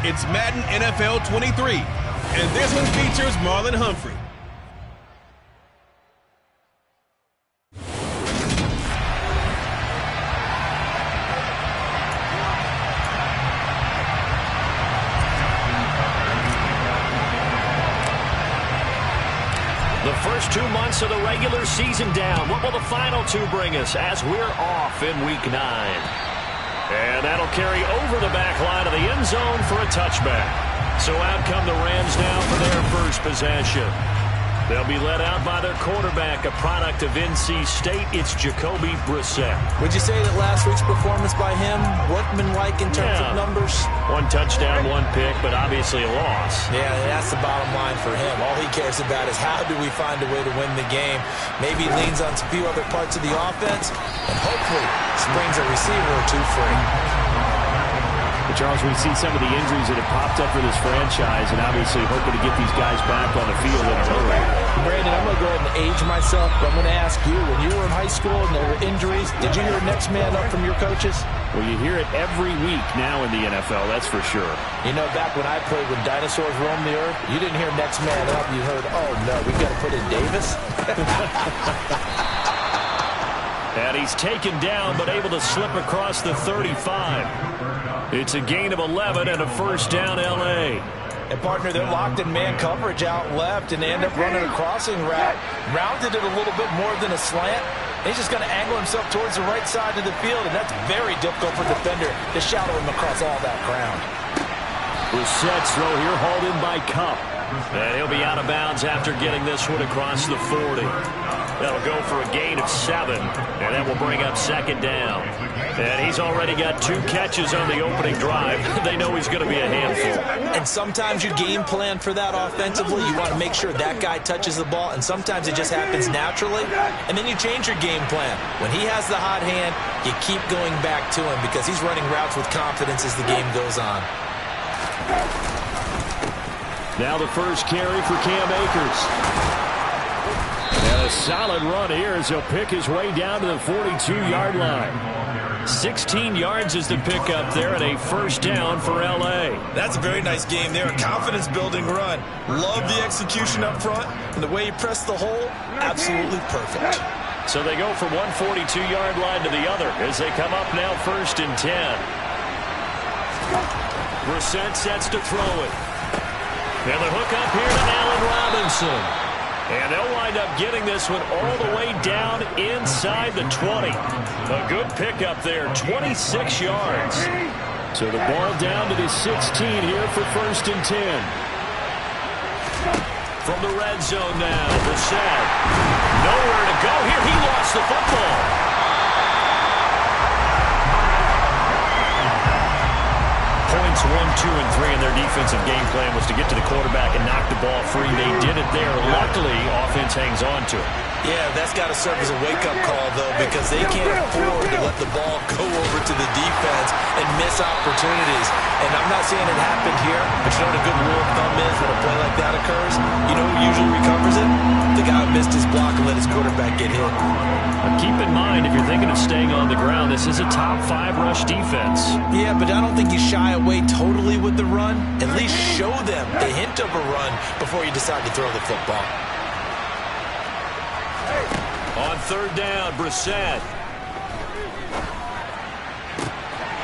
It's Madden NFL 23, and this one features Marlon Humphrey. The first 2 months of the regular season down. What will the final 2 bring us as we're off in Week 9? And that'll carry over the back line of the end zone for a touchback. So out come the Rams now for their first possession. They'll be led out by their quarterback, a product of NC State. It's Jacoby Brissett. Would you say that last week's performance by him, workmanlike in terms of numbers? 1 touchdown, 1 pick, but obviously a loss. Yeah, that's the bottom line for him. All he cares about is how do we find a way to win the game. Maybe he leans on a few other parts of the offense, and hopefully springs a receiver or 2 free. But Charles, we see some of the injuries that have popped up for this franchise, and obviously hoping to get these guys back on the field in a hurry. Brandon, I'm going to go ahead and age myself, but I'm going to ask you, when you were in high school and there were injuries, did you hear next man up from your coaches? Well, you hear it every week now in the NFL, that's for sure. You know, back when I played, when dinosaurs roamed the earth, you didn't hear next man up. You heard, oh, no, we've got to put in Davis. And he's taken down, but able to slip across the 35. It's a gain of 11 and a first down, L.A. And, partner, they're locked in man coverage out left, and they end up running a crossing route. Rounded it a little bit more than a slant. He's just going to angle himself towards the right side of the field, and that's very difficult for a defender to shadow him across all that ground. Brissett's throw here hauled in by Cup. And he'll be out of bounds after getting this one across the 40. That'll go for a gain of 7, and that will bring up second down. And he's already got 2 catches on the opening drive. They know he's going to be a handful. And sometimes you game plan for that offensively. You want to make sure that guy touches the ball, and sometimes it just happens naturally. And then you change your game plan. When he has the hot hand, you keep going back to him because he's running routes with confidence as the game goes on. Now the first carry for Cam Akers. And a solid run here as he'll pick his way down to the 42-yard line. 16 yards is the pickup there and a first down for L.A. That's a very nice game there, a confidence-building run. Love the execution up front, and the way he pressed the hole, absolutely perfect. So they go from one 42-yard line to the other as they come up now first and 10. Brissett sets to throw it. And the hook up here to Allen Robinson. And they'll wind up getting this one all the way down inside the 20. A good pickup there, 26 yards. So the ball down to the 16 here for first and 10. From the red zone now, Brissett. Nowhere to go here. He lost the football. Points 1, 2, and 3 in their defensive game plan was to get to the quarterback and knock the ball free. They did it there. Luckily, offense hangs on to it. Yeah, that's got to serve as a wake-up call, though, because they can't afford to let the ball go over to the defense and miss opportunities. And I'm not saying it happened here, but you know what a good rule of thumb is when a play like that occurs? You know who usually recovers it? The guy who missed his block and let his quarterback get hit. Now keep in mind, if you're thinking of staying on the ground, this is a top 5 rush defense. Yeah, but I don't think you shy away totally with the run. At least show them the hint of a run before you decide to throw the football. On third down, Brissett.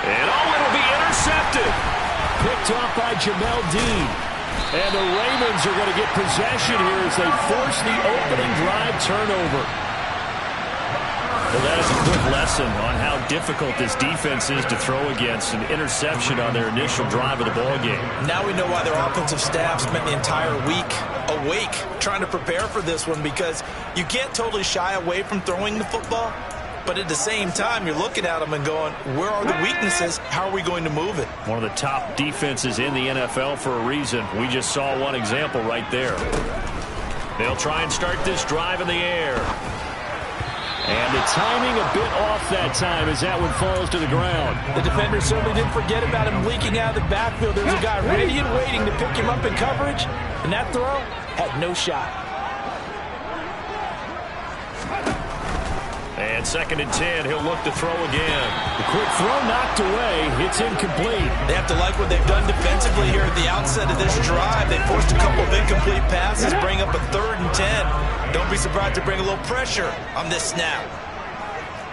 And it'll be intercepted. Picked off by Jamel Dean. And the Ravens are going to get possession here as they force the opening drive turnover. Well, that is a quick lesson on how difficult this defense is to throw against. An interception on their initial drive of the ballgame. Now we know why their offensive staff spent the entire week awake trying to prepare for this one, because you can't totally shy away from throwing the football, but at the same time you're looking at them and going, where are the weaknesses? How are we going to move it? One of the top defenses in the NFL for a reason. We just saw one example right there. They'll try and start this drive in the air. And the timing a bit off that time as that one falls to the ground. The defender certainly didn't forget about him leaking out of the backfield. There's a guy ready and waiting to pick him up in coverage, and that throw had no shot. And 2nd and 10, he'll look to throw again. The quick throw knocked away. It's incomplete. They have to like what they've done defensively here at the outset of this drive. They forced a couple of incomplete passes, bring up a 3rd and 10. Don't be surprised to bring a little pressure on this snap.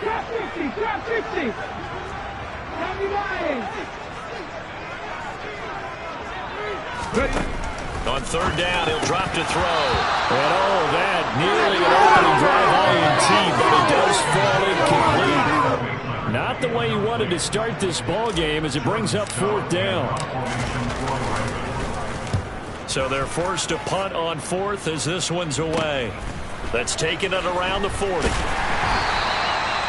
Drop 50, drop 50. On 3rd down, he'll drop to throw. And all of that, nearly an opening drive INT, but it does fall incomplete. Not the way he wanted to start this ball game as it brings up 4th down. So they're forced to punt on 4th as this one's away. That's taken at around the 40.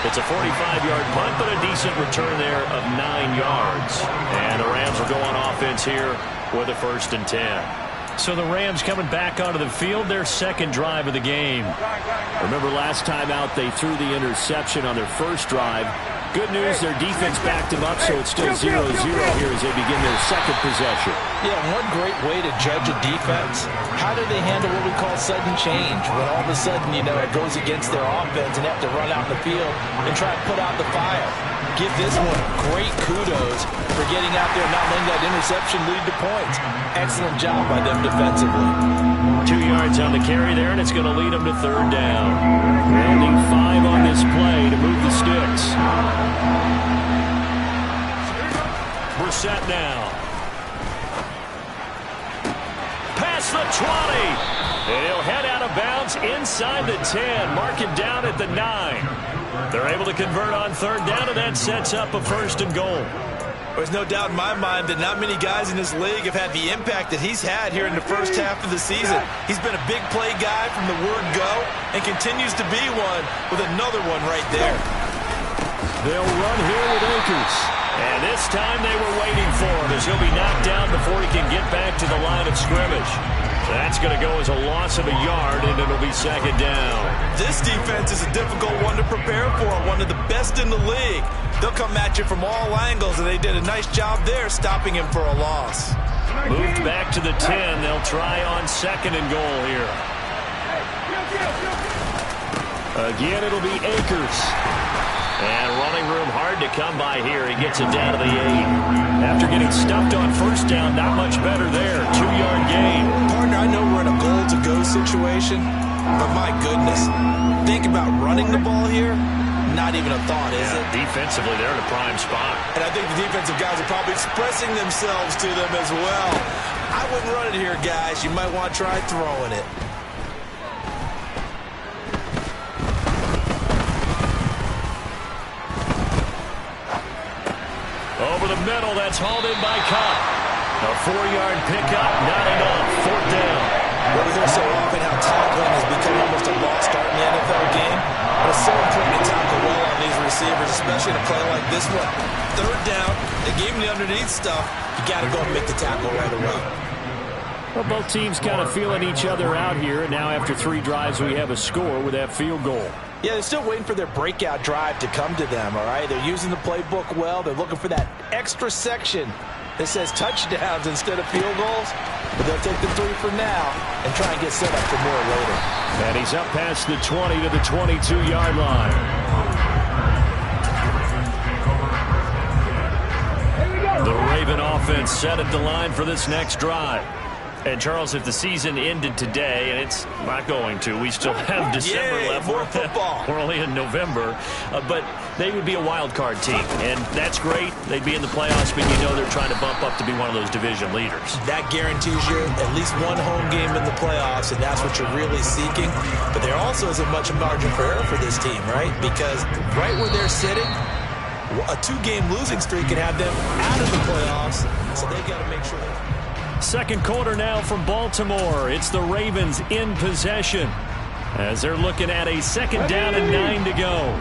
It's a 45-yard punt, but a decent return there of 9 yards. And the Rams will go on offense here with a 1st and 10. So the Rams coming back onto the field, their 2nd drive of the game. Remember last time out they threw the interception on their 1st drive. Good news, their defense backed them up, so it's still 0-0 here as they begin their 2nd possession. Yeah, one great way to judge a defense, how do they handle what we call sudden change? When all of a sudden, you know, it goes against their offense and they have to run out in the field and try to put out the fire. Give this one great kudos for getting out there and not letting that interception lead to points. Excellent job by them defensively. 2 yards on the carry there, and it's going to lead them to 3rd down. They'll need 5 on this play to move the sticks. We're set now. Past the 20. And he'll head out of bounds inside the 10. Mark it down at the 9. They're able to convert on 3rd down, and that sets up a 1st and goal. There's no doubt in my mind that not many guys in this league have had the impact that he's had here in the first half of the season. He's been a big play guy from the word go and continues to be one with another one right there. They'll run here with Akers. And this time they were waiting for him as he'll be knocked down before he can get back to the line of scrimmage. That's going to go as a loss of a yard, and it'll be 2nd down. This defense is a difficult one to prepare for, one of the best in the league. They'll come at you from all angles, and they did a nice job there stopping him for a loss. Moved back to the 10. They'll try on 2nd and goal here. Again, it'll be Akers. And running room hard to come by here. He gets it down to the 8. After getting stuffed on 1st down, not much better there. 2-yard gain. Partner, I know we're in a goal-to-go situation, but my goodness, think about running the ball here. Not even a thought, is it? Defensively, they're in a prime spot. And I think the defensive guys are probably expressing themselves to them as well. I wouldn't run it here, guys. You might want to try throwing it. Over the middle, that's hauled in by Cobb. A 4-yard pickup, not enough. 4th down. Well, we hear so often how tackling has become almost a lost art in the NFL game. But it's so important to tackle well on these receivers, especially in a play like this one. 3rd down, they gave him the underneath stuff. You got to go and make the tackle right away. Well, both teams kind of feeling each other out here, and now after 3 drives, we have a score with that field goal. Yeah, they're still waiting for their breakout drive to come to them, all right? They're using the playbook well. They're looking for that extra section that says touchdowns instead of field goals. But they'll take the 3 for now and try and get set up for more later. And he's up past the 20 to the 22-yard line. The Raven offense set at the line for this next drive. And, Charles, if the season ended today, and it's not going to, we still have December left. More football. We're only in November. But they would be a wild card team, and that's great. They'd be in the playoffs, but you know they're trying to bump up to be one of those division leaders. That guarantees you at least one home game in the playoffs, and that's what you're really seeking. But there also isn't much margin for error for this team, right? Because right where they're sitting, a 2-game losing streak can have them out of the playoffs, so they've got to make sure they're... 2nd quarter now from Baltimore. It's the Ravens in possession as they're looking at a 2nd down and 9 to go.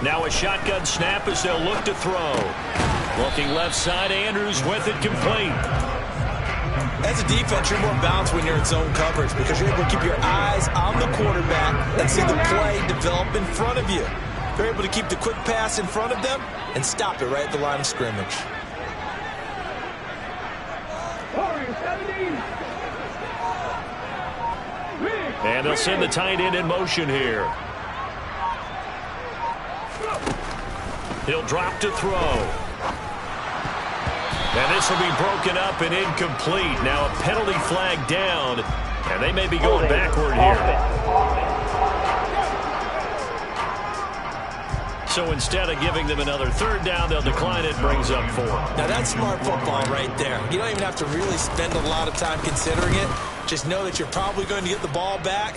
Now a shotgun snap as they'll look to throw. Looking left side, Andrews with it complete. As a defense, you're more balanced when you're in zone coverage because you're able to keep your eyes on the quarterback and see the play develop in front of you. They're able to keep the quick pass in front of them and stop it right at the line of scrimmage. And they'll send the tight end in motion here. He'll drop to throw. And this will be broken up and incomplete. Now a penalty flag down, and they may be going backward here. So instead of giving them another third down, they'll decline it, brings up 4. Now that's smart football right there. You don't even have to really spend a lot of time considering it. Just know that you're probably going to get the ball back.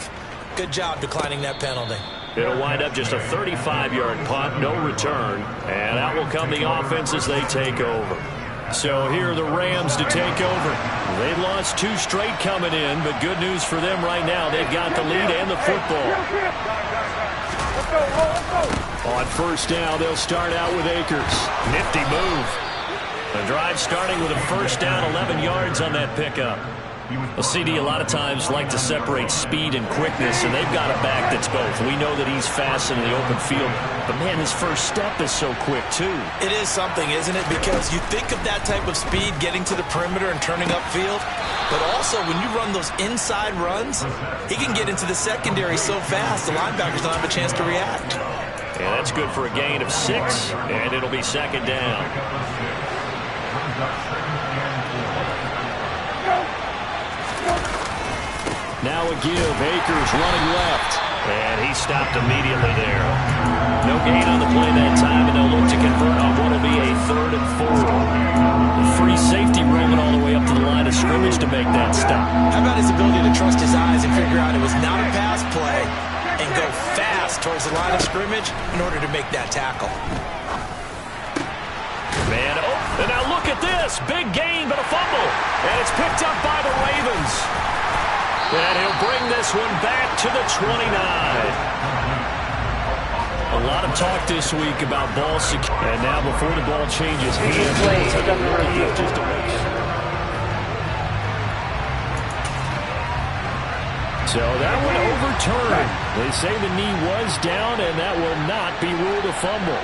Good job declining that penalty. It'll wind up just a 35-yard punt, no return. And out will come the offense as they take over. So here are the Rams to take over. They lost 2 straight coming in, but good news for them right now. They've got the lead and the football. On first down, they'll start out with Akers. Nifty move. The drive starting with a first down, 11 yards on that pickup. A CD a lot of times like to separate speed and quickness, and they've got a back that's both. We know that he's fast in the open field, but man, his first step is so quick too. It is something, isn't it? Because you think of that type of speed getting to the perimeter and turning upfield, but also when you run those inside runs, he can get into the secondary so fast the linebackers don't have a chance to react. And that's good for a gain of 6, and it'll be second down. Now a give. Akers running left. And he stopped immediately there. No gain on the play that time, and they'll look to convert on what will be a 3rd and 4. The free safety roaming all the way up to the line of scrimmage to make that stop. How about his ability to trust his eyes and figure out it was not a pass play and go fast towards the line of scrimmage in order to make that tackle. Man, oh, and now look at this. Big gain, but a fumble. And it's picked up by the Ravens. And he'll bring this one back to the 29. A lot of talk this week about ball security. And now before the ball changes hands, let's take a look at just a minute. So that one overturned. They say the knee was down, and that will not be ruled a fumble.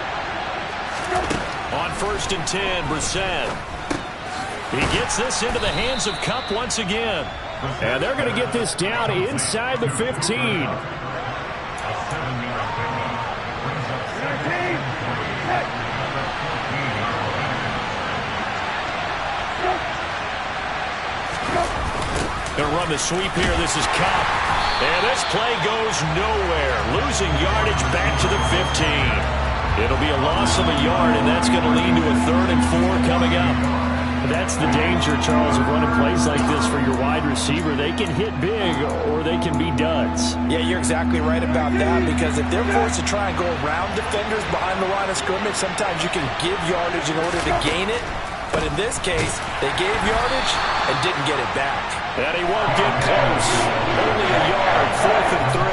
On 1st and 10, Brissett. He gets this into the hands of Kupp once again. And they're going to get this down inside the 15. Going to run the sweep here. This is Kupp. And this play goes nowhere. Losing yardage back to the 15. It'll be a loss of a yard, and that's going to lead to a 3rd and 4 coming up. That's the danger, Charles, of running plays like this for your wide receiver. They can hit big or they can be duds. Yeah, you're exactly right about that, because if they're forced to try and go around defenders behind the line of scrimmage, sometimes you can give yardage in order to gain it. But in this case, they gave yardage and didn't get it back. And he won't get close. Only a yard, 4th and 3.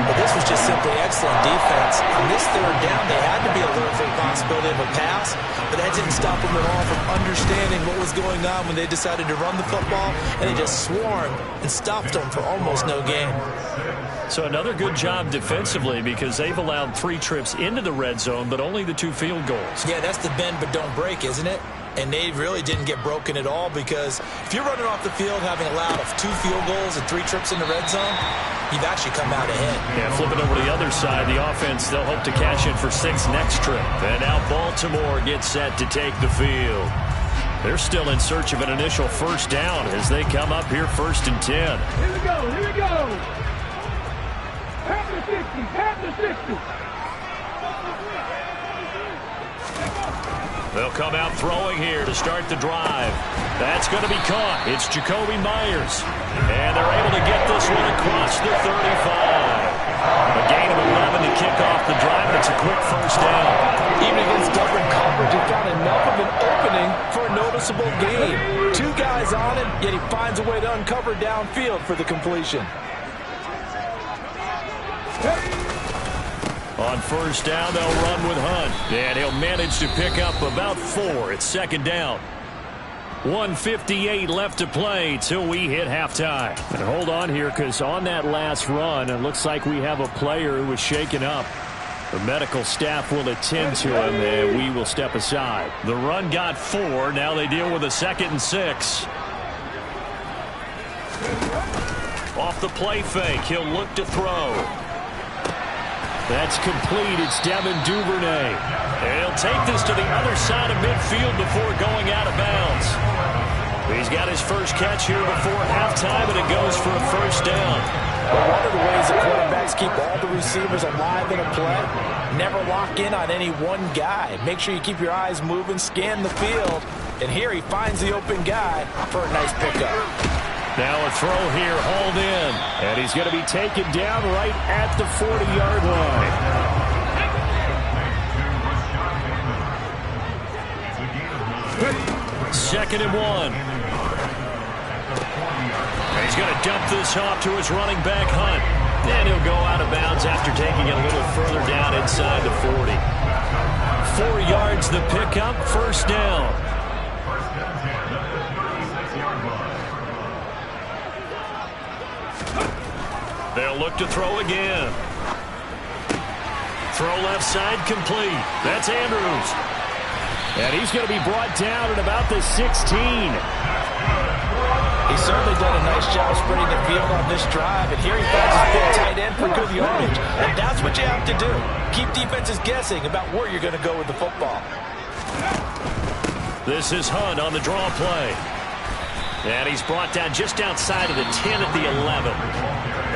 But this was just simply excellent defense. On this 3rd down, they had to be alert for the possibility of a pass, but that didn't stop them at all from understanding what was going on when they decided to run the football, and they just swarmed and stopped them for almost no gain. So another good job defensively, because they've allowed 3 trips into the red zone, but only the 2 field goals. Yeah, that's the bend but don't break, isn't it? And they really didn't get broken at all, because if you're running off the field having allowed 2 field goals and 3 trips in the red zone, you've actually come out ahead. Yeah, flipping over to the other side, the offense, they'll hope to cash in for 6 next trip. And now Baltimore gets set to take the field. They're still in search of an initial first down as they come up here 1st and 10. Here we go, here we go. Half the 60, half the 60. They'll come out throwing here to start the drive. That's going to be caught. It's Jacoby Myers. And they're able to get this one across the 35. A gain of 11 to kick off the drive. It's a quick first down. Even against double coverage, he found enough of an opening for a noticeable gain. 2 guys on him, yet he finds a way to uncover downfield for the completion. On first down, they'll run with Hunt. And he'll manage to pick up about 4. It's 2nd down. 1:58 left to play till we hit halftime. And hold on here, because on that last run, it looks like we have a player who was shaken up. The medical staff will attend to him, and we will step aside. The run got 4. Now they deal with a 2nd and 6. Off the play fake, he'll look to throw. That's complete. It's Devin Duvernay. And he'll take this to the other side of midfield before going out of bounds. He's got his first catch here before halftime, and it goes for a first down. Well, one of the ways that quarterbacks keep all the receivers alive in a play, never lock in on any one guy. Make sure you keep your eyes moving, scan the field. And here he finds the open guy for a nice pickup. Now a throw here, hauled in. And he's going to be taken down right at the 40-yard line. 2nd and 1. He's going to dump this off to his running back, Hunt. And he'll go out of bounds after taking it a little further down inside the 40. 4 yards the pickup, first down. They'll look to throw again. Throw left side, complete. That's Andrews. And he's going to be brought down at about the 16. He's certainly done a nice job spreading the field on this drive, and here he finds his big tight end for good yardage. And that's what you have to do. Keep defenses guessing about where you're going to go with the football. This is Hunt on the draw play. And he's brought down just outside of the 10 at the 11.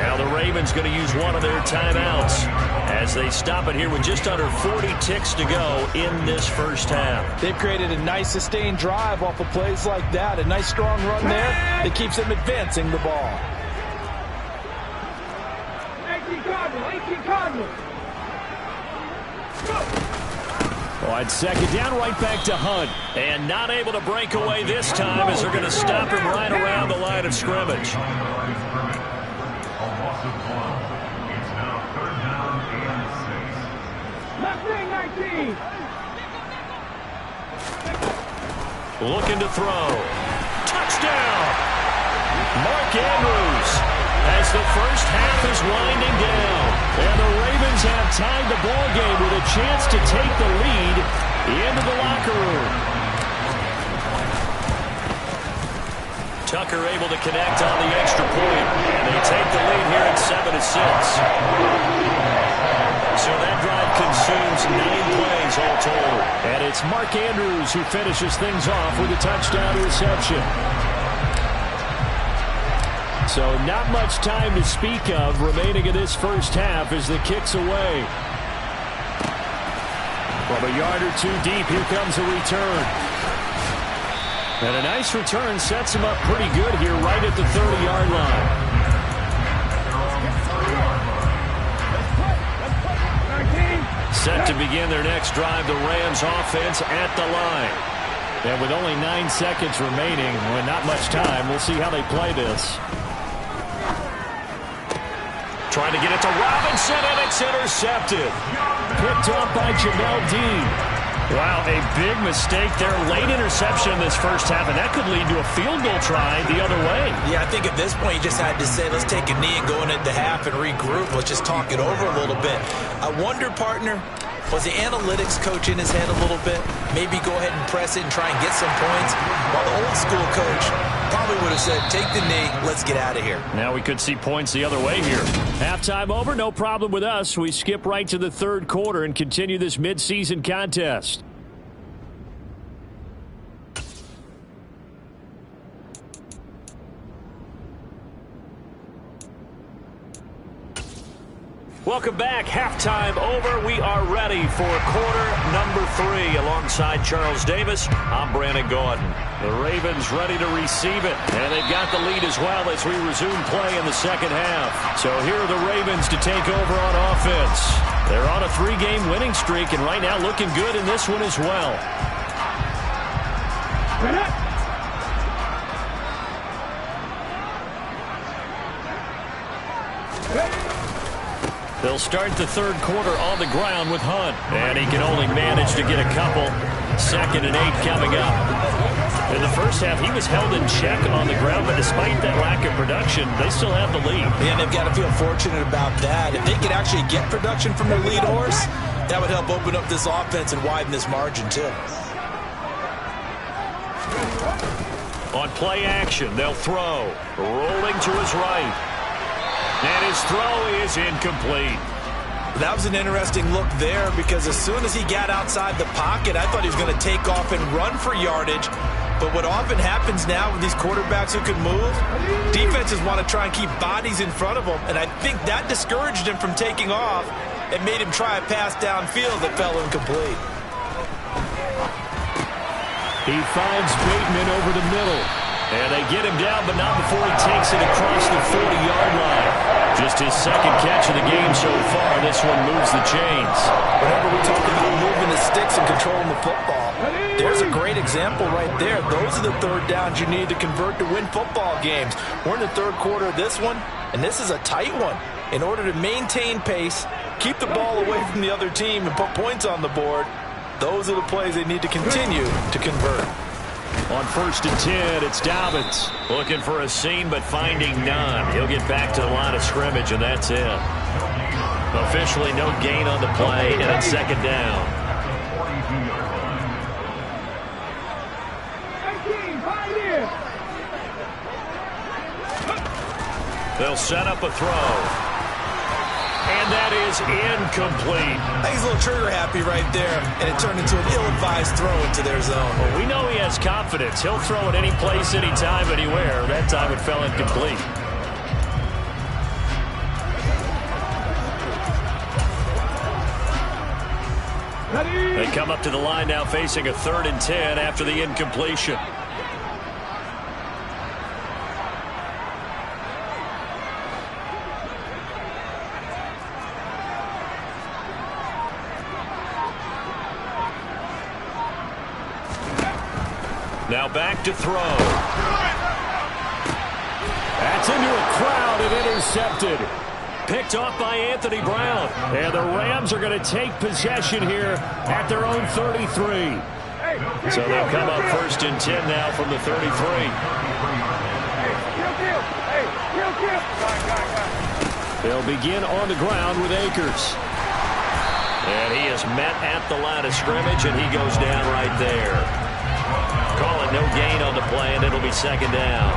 Now the Ravens going to use one of their timeouts as they stop it here with just under 40 ticks to go in this first half. They've created a nice sustained drive off of plays like that. A nice strong run there that keeps them advancing the ball. 18 Cardinals. On 2nd down, right back to Hunt. And not able to break away this time as they're going to stop him right around the line of scrimmage. Left wing 19. Looking to throw. Touchdown! Mark Andrews as the first half is winding down. And the Ravens have tied the ball game with a chance to take the lead into the locker room. Tucker able to connect on the extra point. And they take the lead here at 7-6. So that drive consumes 9 plays all told. And it's Mark Andrews who finishes things off with a touchdown reception. So not much time to speak of remaining in this first half as the kick's away. From a yard or 2 deep, here comes a return. And a nice return sets him up pretty good here right at the 30-yard line. Set to begin their next drive, the Rams offense at the line. And with only 9 seconds remaining, with not much time, we'll see how they play this. Trying to get it to Robinson, and it's intercepted. Picked off by Jamel Dean. Wow, a big mistake there. Late interception in this first half, and that could lead to a field goal try the other way. Yeah, I think at this point you just had to say, let's take a knee and go into the half and regroup. Let's just talk it over a little bit. I wonder, partner, was the analytics coach in his head a little bit? Maybe go ahead and press it and try and get some points? While the old school coach probably would have said, take the knee, let's get out of here. Now we could see points the other way here. Halftime over, no problem with us. We skip right to the 3rd quarter and continue this midseason contest. Welcome back. Halftime over. We are ready for quarter number 3. Alongside Charles Davis, I'm Brandon Gaudin. The Ravens ready to receive it. And they've got the lead as well as we resume play in the second half. So here are the Ravens to take over on offense. They're on a 3-game winning streak and right now looking good in this one as well. They'll start the 3rd quarter on the ground with Hunt. And he can only manage to get a couple. 2nd and 8 coming up. In the first half, he was held in check on the ground, but despite that lack of production, they still have the lead. And they've got to feel fortunate about that. If they could actually get production from their lead horse, That would help open up this offense and widen this margin, too. On play action, they'll throw. Rolling to his right. And his throw is incomplete. That was an interesting look there because as soon as he got outside the pocket, I thought he was going to take off and run for yardage. But what often happens now with these quarterbacks who can move, defenses want to try and keep bodies in front of them, and I think that discouraged him from taking off and made him try a pass downfield that fell incomplete. He finds Bateman over the middle. And they get him down, but not before he takes it across the 40-yard line. Just his second catch of the game so far. This one moves the chains. Whenever we talk about moving the sticks and controlling the football, there's a great example right there. Those are the third downs you need to convert to win football games. We're in the third quarter of this one, and this is a tight one. In order to maintain pace, keep the ball away from the other team, and put points on the board, those are the plays they need to continue to convert. On 1st and 10, it's Dobbins. Looking for a seam, but finding none. He'll get back to the line of scrimmage, and that's it. Officially no gain on the play, and it's second down. They'll set up a throw. And that is incomplete. I think he's a little trigger happy right there, and it turned into an ill-advised throw into their zone. Well, we know he has confidence. He'll throw it any place, anytime, anywhere. That time it fell incomplete. They come up to the line now facing a 3rd and 10 after the incompletion. Now back to throw. That's into a crowd and intercepted. Picked off by Anthony Brown. And the Rams are going to take possession here at their own 33. So they'll come up 1st and 10 now from the 33. They'll begin on the ground with Akers. And he is met at the line of scrimmage, and he goes down right there. Call it no gain on the play, and it'll be second down.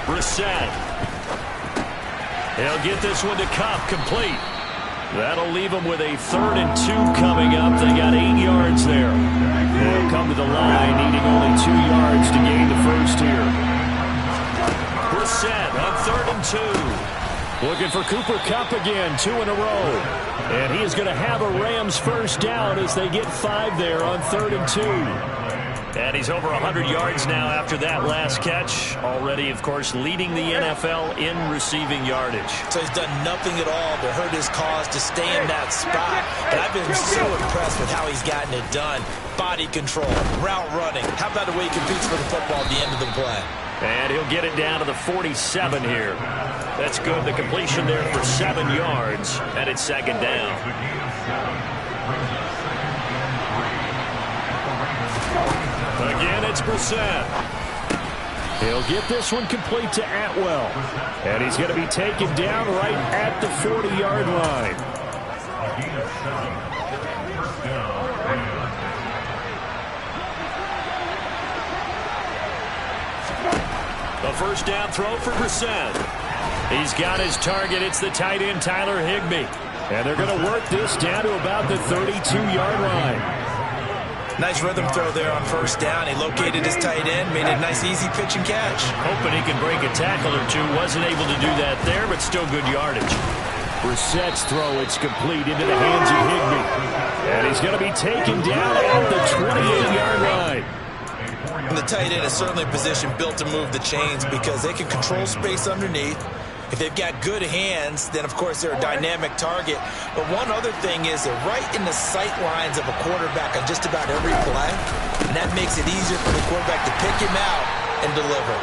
Brissett. He'll get this one to Cup, complete. That'll leave them with a 3rd and 2 coming up. They got 8 yards there. They'll come to the line, needing only 2 yards to gain the first here. Brissett on 3rd and 2. Looking for Cooper Kupp again, 2 in a row. And he is going to have a Rams first down as they get 5 there on 3rd and 2. And he's over 100 yards now after that last catch. Already, of course, leading the NFL in receiving yardage. So he's done nothing at all to hurt his cause to stay in that spot. And I've been so impressed with how he's gotten it done. Body control, route running. How about the way he competes for the football at the end of the play? And he'll get it down to the 47 here. That's good. The completion there for 7 yards. And it's second down. Again, it's Brissett. He'll get this one complete to Atwell. And he's going to be taken down right at the 40-yard line. A first down throw for Brissett. He's got his target. It's the tight end, Tyler Higbee. And they're going to work this down to about the 32-yard line. Nice rhythm throw there on first down. He located his tight end, made a nice easy pitch and catch. Hoping he can break a tackle or two. Wasn't able to do that there, but still good yardage. Brissett's throw, it's complete into the hands of Higbee. And he's going to be taken down at the 28-yard line. And the tight end is certainly a position built to move the chains because they can control space underneath. If they've got good hands, then, of course, they're a dynamic target. But one other thing is they're right in the sight lines of a quarterback on just about every play. And that makes it easier for the quarterback to pick him out and deliver.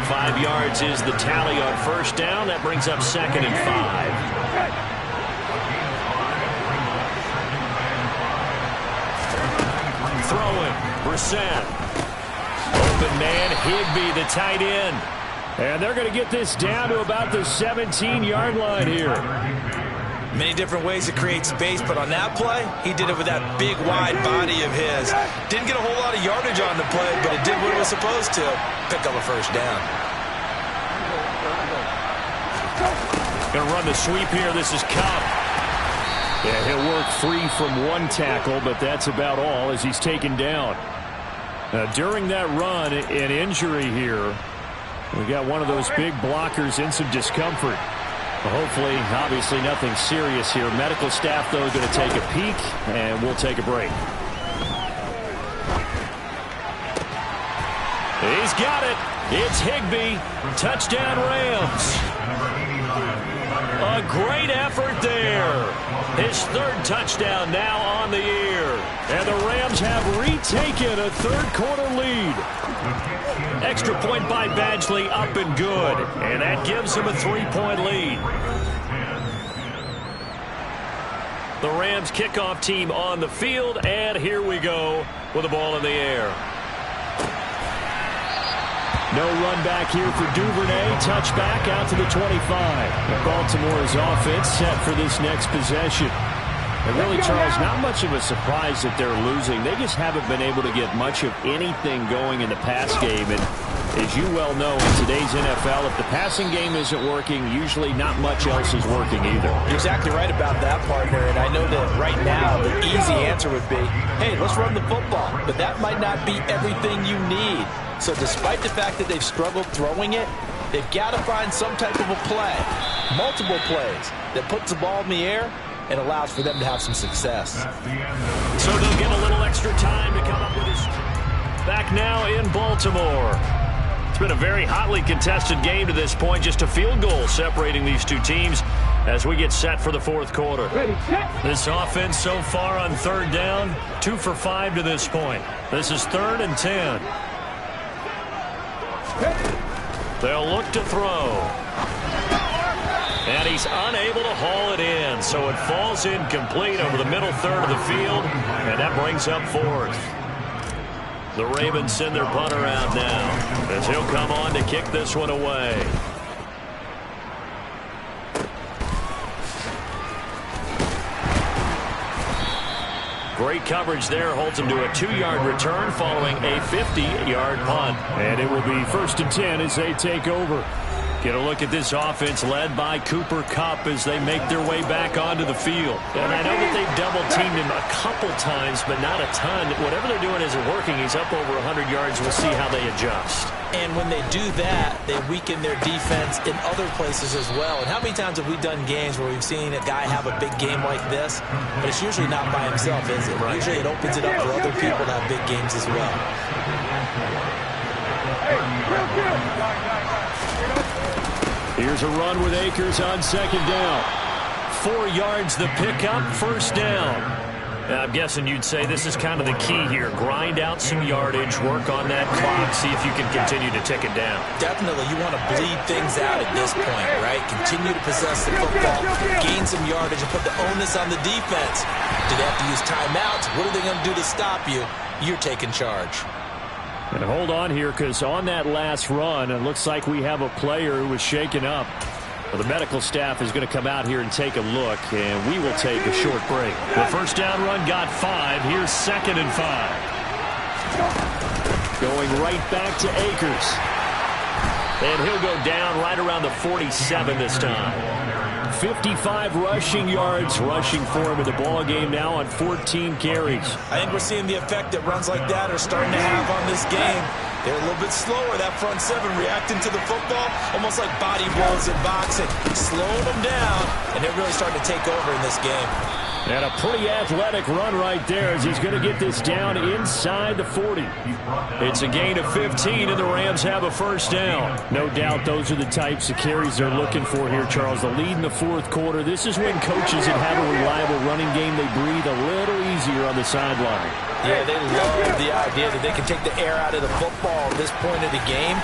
5 yards is the tally on first down. That brings up 2nd and 5. Throwing, Brissett. open man, Higbee, the tight end. And they're going to get this down to about the 17-yard line here. Many different ways to create space, but on that play, he did it with that big, wide body of his. Didn't get a whole lot of yardage on the play, but it did what it was supposed to. Pick up a first down. Going to run the sweep here. This is Cobb. Yeah, he'll work free from one tackle, but that's about all as he's taken down. During that run, an injury here. We got one of those big blockers in some discomfort. Hopefully, obviously nothing serious here. Medical staff, though, going to take a peek, and we'll take a break. He's got it. It's Higbee. Touchdown, Rams. A great effort there. His third touchdown now on the year. And the Rams have retaken a third-quarter lead. Extra point by Badgley, up and good. And that gives him a 3-point lead. The Rams kickoff team on the field, and here we go with the ball in the air. No run back here for Duvernay. Touchback out to the 25. Baltimore's offense set for this next possession. And really, Charles, not much of a surprise that they're losing. They just haven't been able to get much of anything going in the pass game. And as you well know, in today's NFL, if the passing game isn't working, usually not much else is working either. You're exactly right about that, partner. And I know that right now the easy answer would be, hey, let's run the football. But that might not be everything you need. So despite the fact that they've struggled throwing it, they've got to find some type of a play, multiple plays, that puts the ball in the air and allows for them to have some success. So they'll get a little extra time to come up with his... Back now in Baltimore. It's been a very hotly contested game to this point. Just a field goal separating these two teams as we get set for the fourth quarter. This offense so far on third down, 2 for 5 to this point. This is 3rd and 10. They'll look to throw. And he's unable to haul it in, so it falls incomplete over the middle third of the field, and that brings up 4th. The Ravens send their punter out now as he'll come on to kick this one away. Great coverage there, holds him to a 2-yard return following a 50-yard punt. And it will be 1st and 10 as they take over. Get a look at this offense led by Cooper Kupp as they make their way back onto the field. And I know that they've double-teamed him a couple times, but not a ton. Whatever they're doing isn't working. He's up over 100 yards. We'll see how they adjust. And when they do that, they weaken their defense in other places as well. And how many times have we done games where we've seen a guy have a big game like this, but it's usually not by himself, is it? Right. Usually it opens it up for other people to have big games as well. Here's a run with Akers on 2nd down. 4 yards the pickup, 1st down. I'm guessing you'd say this is kind of the key here. Grind out some yardage, work on that clock, see if you can continue to tick it down. Definitely, you want to bleed things out at this point, right? Continue to possess the football, gain some yardage, and put the onus on the defense. Do they have to use timeouts? What are they going to do to stop you? You're taking charge. And hold on here, because on that last run, it looks like we have a player who was shaken up. Well, the medical staff is going to come out here and take a look, and we will take a short break. The first down run got 5. Here's 2nd and 5. Going right back to Akers. And he'll go down right around the 47 this time. 55 rushing yards rushing for him in the ball game now on 14 carries. I think we're seeing the effect that runs like that are starting to have on this game. They're a little bit slower, that front 7, reacting to the football, almost like body blows in boxing, slowing them down, and they're really starting to take over in this game. And a pretty athletic run right there as he's going to get this down inside the 40. It's a gain of 15, and the Rams have a 1st down. No doubt those are the types of carries they're looking for here, Charles. The lead in the 4th quarter. This is when coaches that have a reliable running game, they breathe a little easier on the sideline. Yeah, they love the idea that they can take the air out of the football at this point of the game.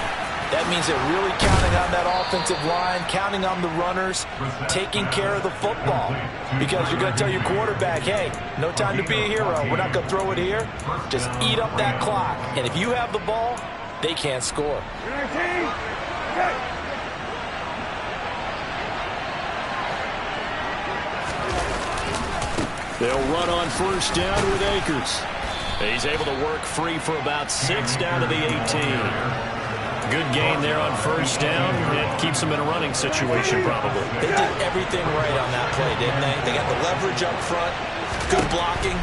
That means they're really counting on that offensive line, counting on the runners, taking care of the football. Because you're going to tell your quarterback, hey, no time to be a hero. We're not going to throw it here. Just eat up that clock. And if you have the ball, they can't score. They'll run on first down with Akers. He's able to work free for about 6 down to the 18. Good gain there on first down. It keeps them in a running situation, probably. They did everything right on that play, didn't they? They got the leverage up front, good blocking,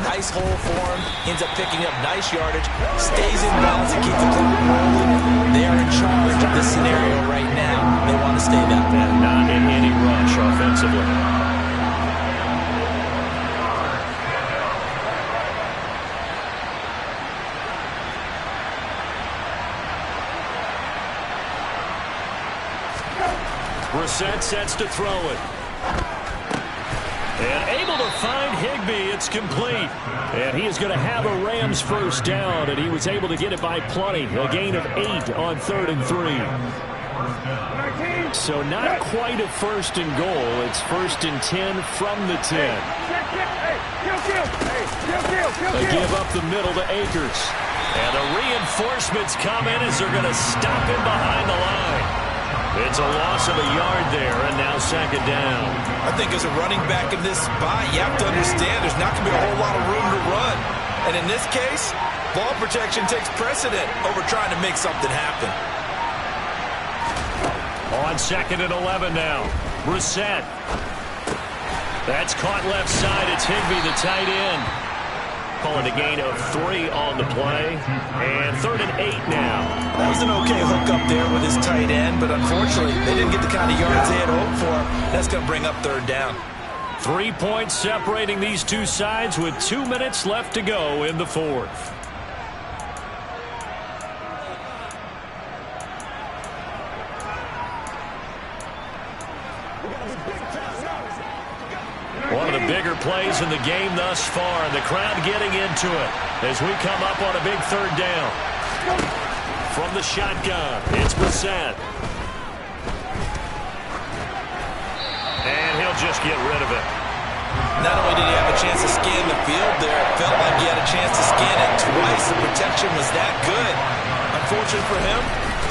nice hole for him, ends up picking up nice yardage, stays in bounds and keeps the clock rolling. They are in charge of this scenario right now. They want to stay that way. Not in any rush offensively. Brissett sets to throw it. And able to find Higbee. It's complete. And he is going to have a Rams first down, and he was able to get it by plenty. A gain of 8 on 3rd and 3. So not quite a first and goal. It's 1st and 10 from the 10. They give up the middle to Akers. And the reinforcements come in as they're going to stop him behind the line. It's a loss of a yard there, and now 2nd down. I think as a running back in this spot, you have to understand there's not going to be a whole lot of room to run. And in this case, ball protection takes precedent over trying to make something happen. On 2nd and 11 now. Brissett. That's caught left side. It's Higbee, the tight end. Calling a gain of 3 on the play. And 3rd and 8 now. That was an okay hook up there with his tight end, but unfortunately, they didn't get the kind of yards they had hoped for. That's going to bring up 3rd down. 3 points separating these two sides with 2 minutes left to go in the 4th. One of the bigger plays in the game thus far, and the crowd getting into it as we come up on a big 3rd down. From the shotgun, it's Brissett. And he'll just get rid of it. Not only did he have a chance to scan the field there, it felt like he had a chance to scan it twice. The protection was that good. Unfortunate for him,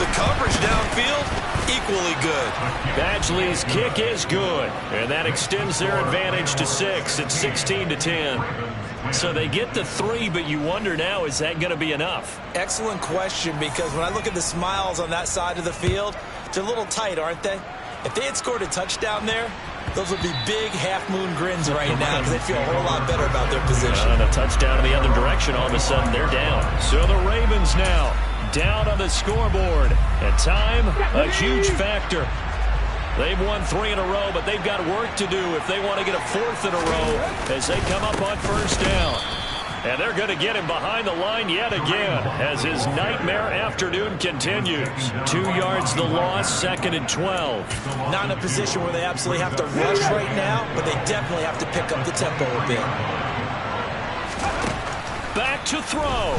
the coverage downfield, equally good. Badgley's kick is good, and that extends their advantage to 6. It's 16-10. So they get the 3, but you wonder now, is that going to be enough? Excellent question, because when I look at the smiles on that side of the field, they're a little tight, aren't they? If they had scored a touchdown there, those would be big half-moon grins right now because they feel a whole lot better about their position. And a touchdown in the other direction, all of a sudden they're down. So the Ravens now down on the scoreboard. And time, a huge factor. They've won 3 in a row, but they've got work to do if they want to get a 4th in a row as they come up on first down. And they're going to get him behind the line yet again as his nightmare afternoon continues. 2 yards the loss, 2nd and 12. Not in a position where they absolutely have to rush right now, but they definitely have to pick up the tempo a bit. Back to throw.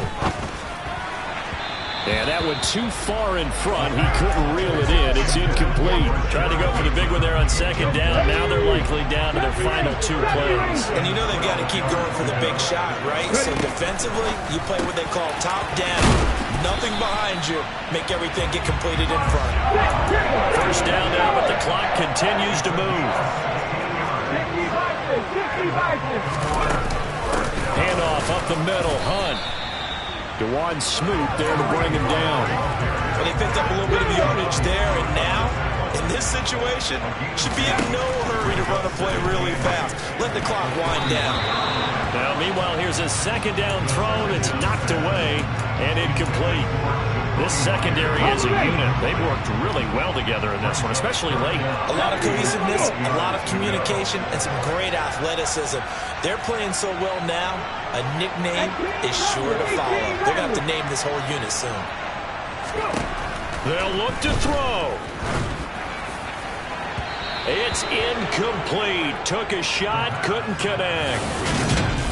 And that went too far in front. He couldn't reel it in. It's incomplete. Tried to go for the big one there on 2nd down. Now they're likely down to their final 2 plays. And you know they've got to keep going for the big shot, right? So defensively, you play what they call top down. Nothing behind you. Make everything get completed in front. First down now, but the clock continues to move. Handoff up the middle. Hunt. DeJuan Smoot there to bring him down. Well, he picked up a little bit of yardage there, and now, in this situation, should be in no hurry to run a play really fast. Let the clock wind down. Now, meanwhile, here's a 2nd down throw that's knocked away and incomplete. This secondary is a unit. They've worked really well together in this one, especially late. A lot of cohesiveness, a lot of communication, and some great athleticism. They're playing so well now, a nickname is sure to follow. They're going to have to name this whole unit soon. They'll look to throw. It's incomplete. Took a shot, couldn't connect.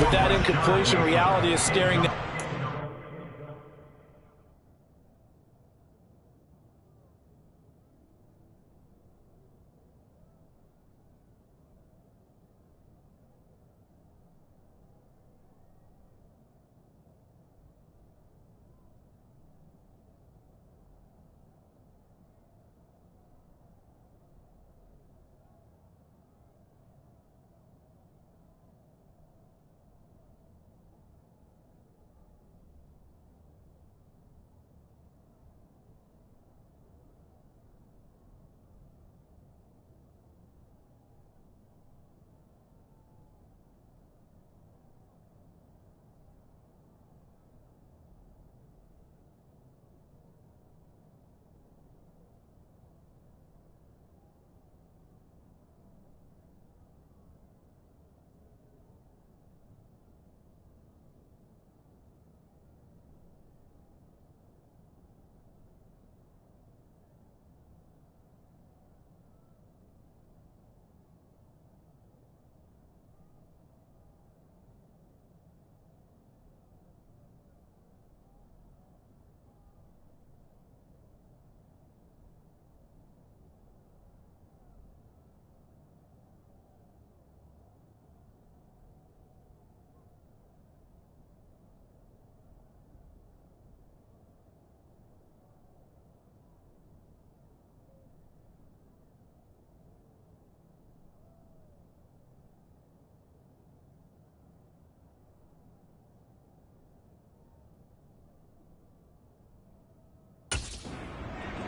With that incompletion, reality is staring down.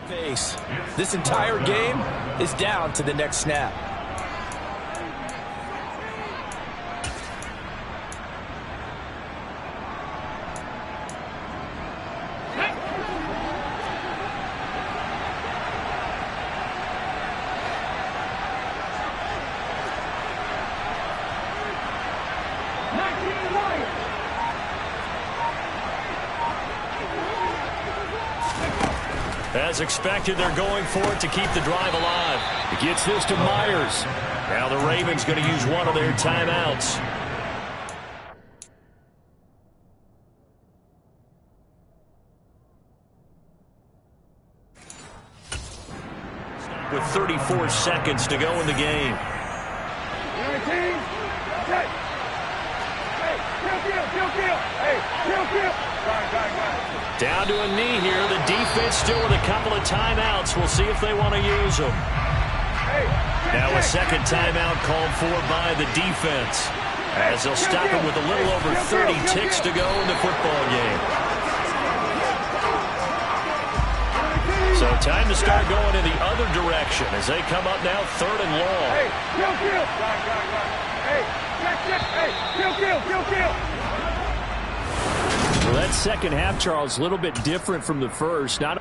Face. This entire game is down to the next snap. As expected, they're going for it to keep the drive alive. He gets this to Myers. Now the Ravens going to use one of their timeouts. With 34 seconds to go in the game. Down to a knee here. The defense still with a couple of timeouts. We'll see if they want to use them. Now a second timeout called for by the defense, as they'll stop him with a little over 30 ticks to go in the football game. So time to start going in the other direction as they come up now 3rd and long. Well, that second half, Charles, a little bit different from the first. Not